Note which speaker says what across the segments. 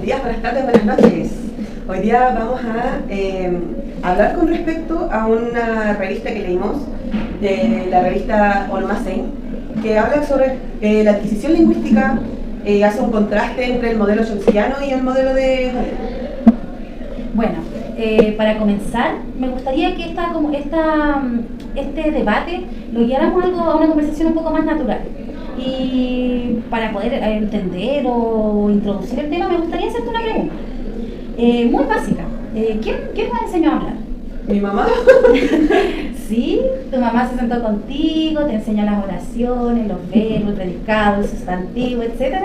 Speaker 1: días, buenas tardes, buenas noches. Hoy día vamos a hablar con respecto a una revista que leímos, de la revista Olmasein, que habla sobre la adquisición lingüística, hace un contraste entre el modelo chomskiano y el modelo de...
Speaker 2: Bueno, para comenzar, me gustaría que este debate lo guiáramos a una conversación un poco más natural. Y para poder entender o introducir el tema, me gustaría hacerte una pregunta muy básica. ¿Quién nos enseñó a hablar?
Speaker 1: ¿Mi mamá?
Speaker 2: Sí, tu mamá se sentó contigo, te enseñó las oraciones, los verbos, el predicado, el sustantivo, etc.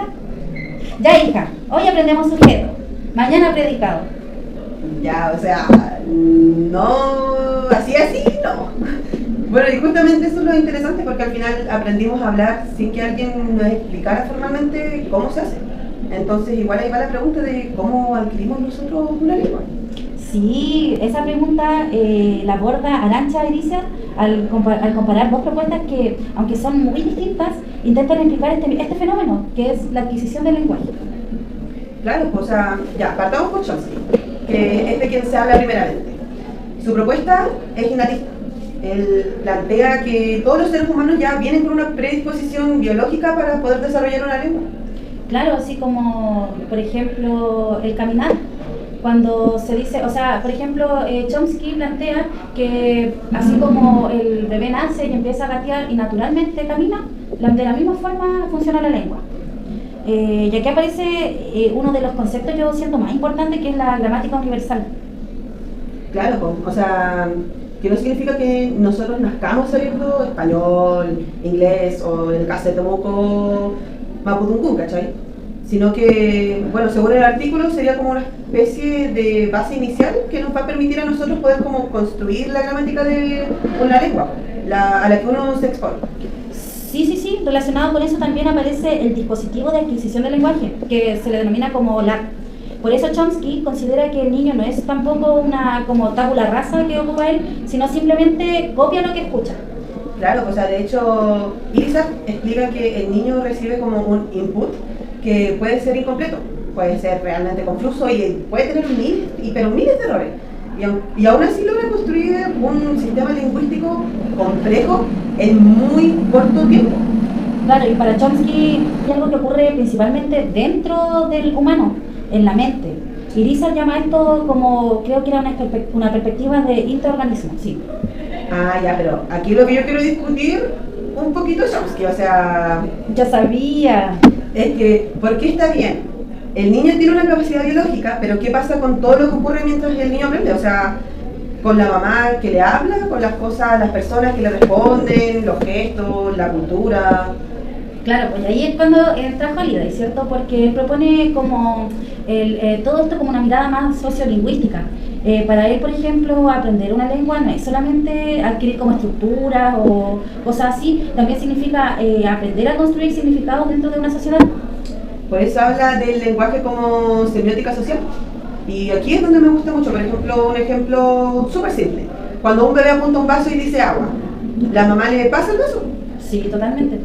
Speaker 2: Ya, hija, hoy aprendemos sujeto, mañana predicado.
Speaker 1: Ya, o sea, no, así, no. Bueno, y justamente eso es lo interesante, porque al final aprendimos a hablar sin que alguien nos explicara formalmente cómo se hace. Entonces igual ahí va la pregunta de cómo adquirimos nosotros una lengua.
Speaker 2: Sí, esa pregunta la aborda Arantxa Irizar al comparar dos propuestas que, aunque son muy distintas, intentan explicar este fenómeno, que es la adquisición del lenguaje.
Speaker 1: Claro, pues, o sea, ya, partamos por Chomsky, que es de quien se habla primeramente. Su propuesta es innatista. Él plantea que todos los seres humanos ya vienen con una predisposición biológica para poder desarrollar una lengua.
Speaker 2: Claro, así como, por ejemplo, el caminar. Cuando se dice, o sea, por ejemplo, Chomsky plantea que así como el bebé nace y empieza a gatear y naturalmente camina, de la misma forma funciona la lengua. Y aquí aparece uno de los conceptos, yo siento, más importantes, que es la gramática universal.
Speaker 1: Claro, pues, o sea, que no significa que nosotros nazcamos sabiendo español, inglés o en el caso de Temuco, mapudungun, ¿cachai? Sino que, bueno, según el artículo sería como una especie de base inicial que nos va a permitir a nosotros poder como construir la gramática de una lengua, a la que uno se expone.
Speaker 2: Sí, relacionado con eso también aparece el dispositivo de adquisición del lenguaje, que se le denomina como LAR. Por eso Chomsky considera que el niño no es tampoco una como tabula rasa que ocupa él, sino simplemente copia lo que escucha.
Speaker 1: Claro, o sea, de hecho, Irizar explica que el niño recibe como un input que puede ser incompleto, puede ser realmente confuso y puede tener miles de errores. Y aún así logra construir un sistema lingüístico complejo en muy corto tiempo.
Speaker 2: Claro, y para Chomsky es algo que ocurre principalmente dentro del humano, en la mente. Irizar llama esto como, creo que era una perspectiva de intraorganismo, sí.
Speaker 1: Ah, ya, pero aquí lo que yo quiero discutir un poquito es Chomsky, o sea...
Speaker 2: Ya sabía.
Speaker 1: Es que, ¿por qué está bien? El niño tiene una capacidad biológica, pero ¿qué pasa con todo lo que ocurre mientras el niño aprende? O sea, con la mamá que le habla, con las cosas, las personas que le responden, los gestos, la cultura...
Speaker 2: Claro, pues ahí es cuando entra Holiday, ¿cierto? Porque él propone como todo esto como una mirada más sociolingüística. Para él, por ejemplo, aprender una lengua no es solamente adquirir como estructuras o cosas así, también significa aprender a construir significados dentro de una sociedad.
Speaker 1: Por eso habla del lenguaje como semiótica social. Y aquí es donde me gusta mucho, por ejemplo, un ejemplo súper simple. Cuando un bebé apunta un vaso y dice agua, ¿la mamá le pasa el vaso?
Speaker 2: Sí, totalmente.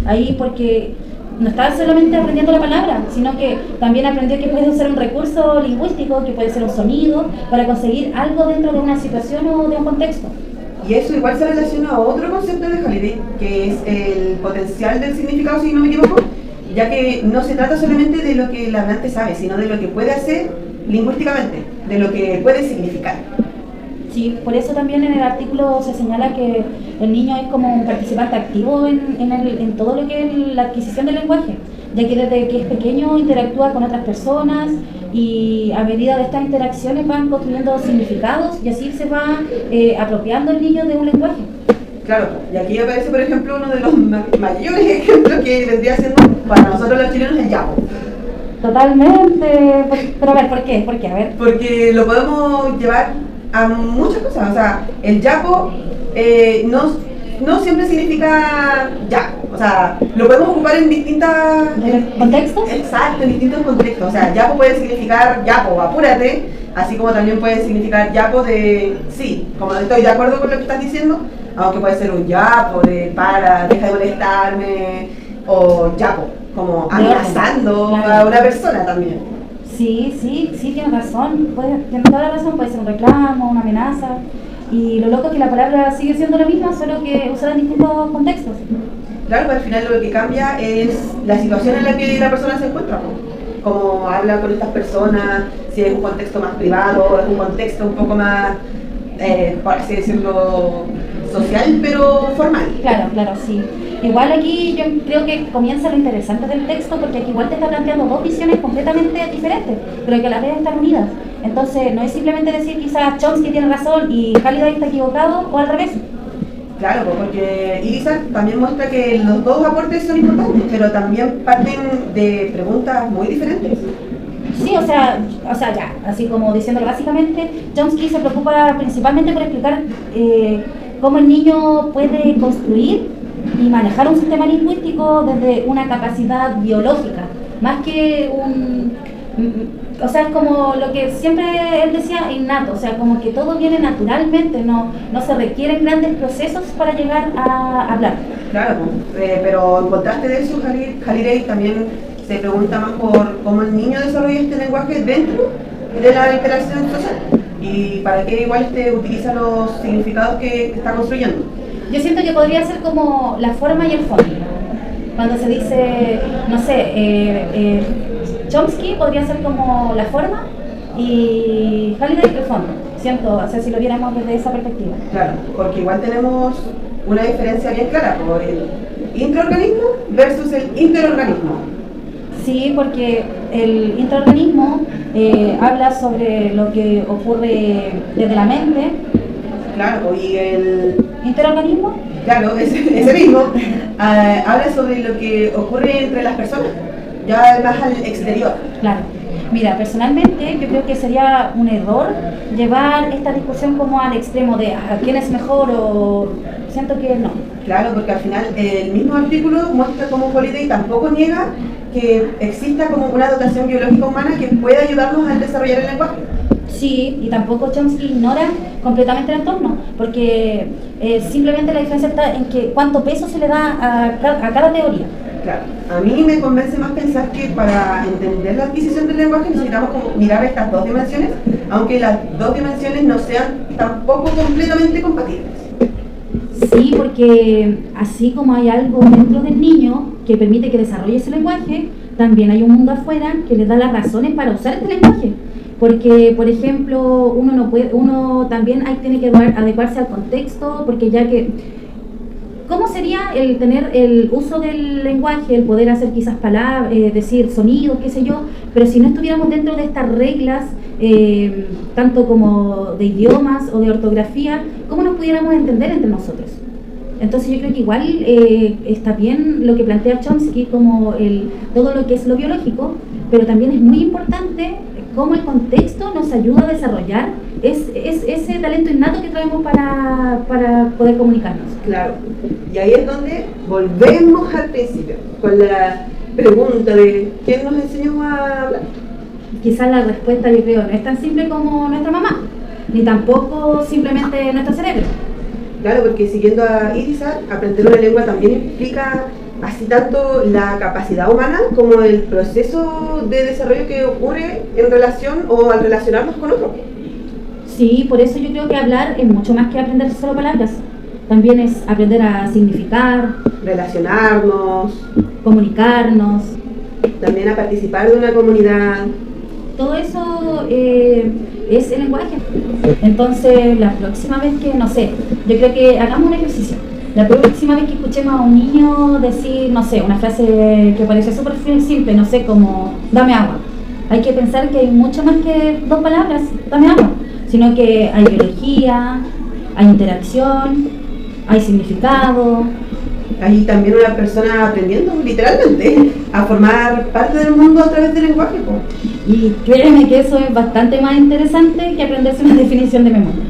Speaker 2: Ahí porque no está solamente aprendiendo la palabra, sino que también aprendió que puede ser un recurso lingüístico, que puede ser un sonido, para conseguir algo dentro de una situación o de un contexto.
Speaker 1: Y eso igual se relaciona a otro concepto de Holiday, que es el potencial del significado, si no me equivoco, ya que no se trata solamente de lo que el hablante sabe, sino de lo que puede hacer lingüísticamente, de lo que puede significar.
Speaker 2: Sí, por eso también en el artículo se señala que el niño es como un participante activo en todo lo que es la adquisición del lenguaje, ya que desde que es pequeño interactúa con otras personas y a medida de estas interacciones van construyendo significados y así se va apropiando el niño de un lenguaje.
Speaker 1: Claro, y aquí aparece por ejemplo uno de los mayores ejemplos que vendría siendo para nosotros los chilenos el yapo.
Speaker 2: Totalmente, pero a ver, ¿por qué? A ver.
Speaker 1: Porque lo podemos llevar a muchas cosas, o sea, el yapo no siempre significa yapo, o sea, lo podemos ocupar en distintos
Speaker 2: contextos.
Speaker 1: Exacto, en distintos contextos, o sea, yapo puede significar yapo, apúrate, así como también puede significar yapo de sí, como estoy de acuerdo con lo que estás diciendo, aunque puede ser un yapo de para, deja de molestarme, o yapo, como amenazando a una persona también.
Speaker 2: Sí, tiene razón, tiene toda la razón, puede ser un reclamo, una amenaza, y lo loco es que la palabra sigue siendo la misma, solo que usada en distintos contextos.
Speaker 1: Claro, pues al final lo que cambia es la situación en la que la persona se encuentra, ¿no? Cómo habla con estas personas, si es un contexto más privado, es un contexto un poco más, por así decirlo, social, pero formal.
Speaker 2: Claro, sí. Igual aquí yo creo que comienza lo interesante del texto, porque aquí igual te está planteando dos visiones completamente diferentes, pero que a la vez están unidas. Entonces no es simplemente decir quizás Chomsky tiene razón y Halliday está equivocado, o al revés.
Speaker 1: Claro, porque Irizar también muestra que los dos aportes son importantes, pero también parten de preguntas muy diferentes.
Speaker 2: Sí, o sea, ya, así como diciéndolo básicamente, Chomsky se preocupa principalmente por explicar cómo el niño puede construir y manejar un sistema lingüístico desde una capacidad biológica, más que o sea, es como lo que siempre él decía, innato, o sea, como que todo viene naturalmente, no se requieren grandes procesos para llegar a hablar.
Speaker 1: Claro, pero en contraste de eso, Halliday también se pregunta más por cómo el niño desarrolla este lenguaje dentro de la interacción social y para qué igual utiliza los significados que está construyendo.
Speaker 2: Yo siento que podría ser como la forma y el fondo. Cuando se dice, no sé, Chomsky podría ser como la forma y Halliday el fondo. Siento, o sea, si lo viéramos desde esa perspectiva.
Speaker 1: Claro, porque igual tenemos una diferencia bien clara por el intraorganismo versus el interorganismo.
Speaker 2: Sí, porque el intraorganismo habla sobre lo que ocurre desde la mente.
Speaker 1: Claro, y el
Speaker 2: interorganismo,
Speaker 1: claro, ese mismo habla sobre lo que ocurre entre las personas, ya más al exterior.
Speaker 2: Claro. Mira, personalmente yo creo que sería un error llevar esta discusión como al extremo de quién es mejor o siento que no.
Speaker 1: Claro, porque al final el mismo artículo muestra cómo Halliday tampoco niega que exista como una dotación biológica humana que pueda ayudarnos a desarrollar el lenguaje.
Speaker 2: Sí, y tampoco Chomsky ignora completamente el entorno, porque simplemente la diferencia está en que cuánto peso se le da a cada teoría.
Speaker 1: Claro, a mí me convence más pensar que para entender la adquisición del lenguaje necesitamos como mirar estas dos dimensiones, aunque las dos dimensiones no sean tampoco completamente compatibles.
Speaker 2: Sí, porque así como hay algo dentro del niño que permite que desarrolle ese lenguaje, también hay un mundo afuera que le da las razones para usar este lenguaje. Porque, por ejemplo, uno también tiene que adecuarse al contexto, porque ya que, ¿cómo sería el tener el uso del lenguaje, el poder hacer quizás palabras, decir sonidos, qué sé yo, pero si no estuviéramos dentro de estas reglas, tanto como de idiomas o de ortografía, ¿cómo nos pudiéramos entender entre nosotros? Entonces yo creo que igual está bien lo que plantea Chomsky como todo lo que es lo biológico, pero también es muy importante cómo el contexto nos ayuda a desarrollar ese talento innato que traemos para poder comunicarnos.
Speaker 1: Claro, y ahí es donde volvemos al principio, con la pregunta de ¿quién nos enseñó a hablar?
Speaker 2: Quizás la respuesta, yo creo, no es tan simple como nuestra mamá, ni tampoco simplemente nuestro cerebro.
Speaker 1: Claro, porque siguiendo a Irizar, aprender una lengua también implica así tanto la capacidad humana como el proceso de desarrollo que ocurre en relación o al relacionarnos con otros.
Speaker 2: Sí, por eso yo creo que hablar es mucho más que aprender solo palabras. También es aprender a significar,
Speaker 1: relacionarnos,
Speaker 2: comunicarnos,
Speaker 1: también a participar de una comunidad.
Speaker 2: Todo eso es el lenguaje. Entonces, la próxima vez que, no sé, yo creo que hagamos un ejercicio. La próxima vez que escuchemos a un niño decir, no sé, una frase que parece súper simple, no sé, como dame agua. Hay que pensar que hay mucho más que dos palabras, dame agua, sino que hay biología, hay interacción, hay significado.
Speaker 1: Hay también una persona aprendiendo literalmente a formar parte del mundo a través del lenguaje.
Speaker 2: Y créeme que eso es bastante más interesante que aprenderse una definición de memoria.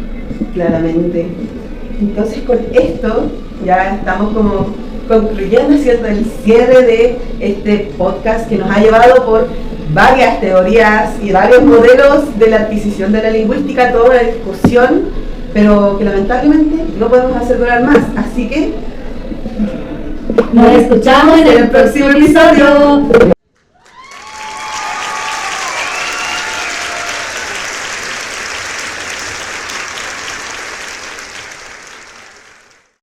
Speaker 1: Claramente. Entonces con esto ya estamos como concluyendo, ¿cierto?, el cierre de este podcast que nos ha llevado por varias teorías y varios modelos de la adquisición de la lingüística, toda una discusión, pero que lamentablemente no podemos hacer durar más. Así que
Speaker 2: nos escuchamos en el próximo episodio.